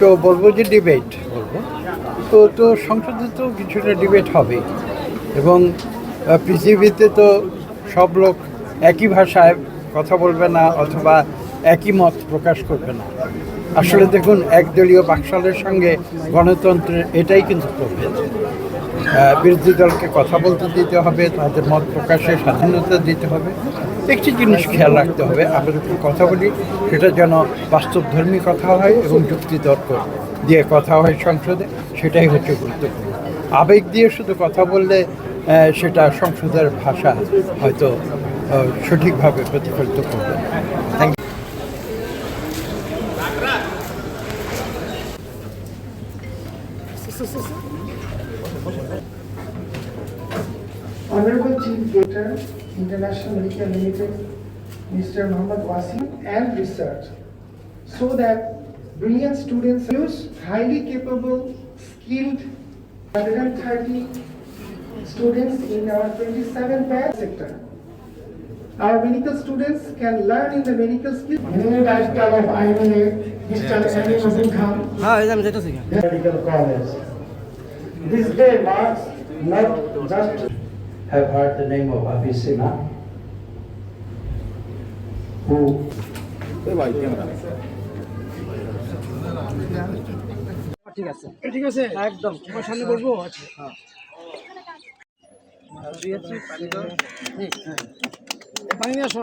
তো বলবো যে ডিবেট বলবো তো সংসদে তো কিছুটা ডিবেট হবে এবং পৃথিবীতে তো সব লোক একই ভাষায় কথা বলবে না অথবা একই মত প্রকাশ করবে না। আসলে দেখুন, একদলীয় বাকশালের সঙ্গে গণতন্ত্রের এটাই কিন্তু প্রভেদ। বিরোধী দলকে কথা বলতে দিতে হবে, তাদের মত প্রকাশের স্বাধীনতা দিতে হবে। একটি জিনিস খেয়াল রাখতে হবে, আমরা যখন কথা বলি সেটা যেন বাস্তবধর্মী কথা হয় এবং যুক্তিতর্ক দিয়ে কথা হয় সংসদে, সেটাই হচ্ছে গুরুত্বপূর্ণ। আবেগ দিয়ে শুধু কথা বললে সেটা সংসদের ভাষা হয়তো সঠিকভাবে প্রতিফলিত করবে না। Thank you. Honorable Chief Director, International Medical Limited, Mr. Muhammad Wasim, and research, so that brilliant students use highly capable, skilled 130 students in our 27 batch sector. Our medical students can learn in the medical skills. New Director of IMA, Mr. Amin Azim Khan, Medical College. This day marks not just Have heard the name of Hafiz Sina, who ঠিক আছে একদম তোমার সামনে বলবো। আচ্ছা পানি নিয়ে আসো।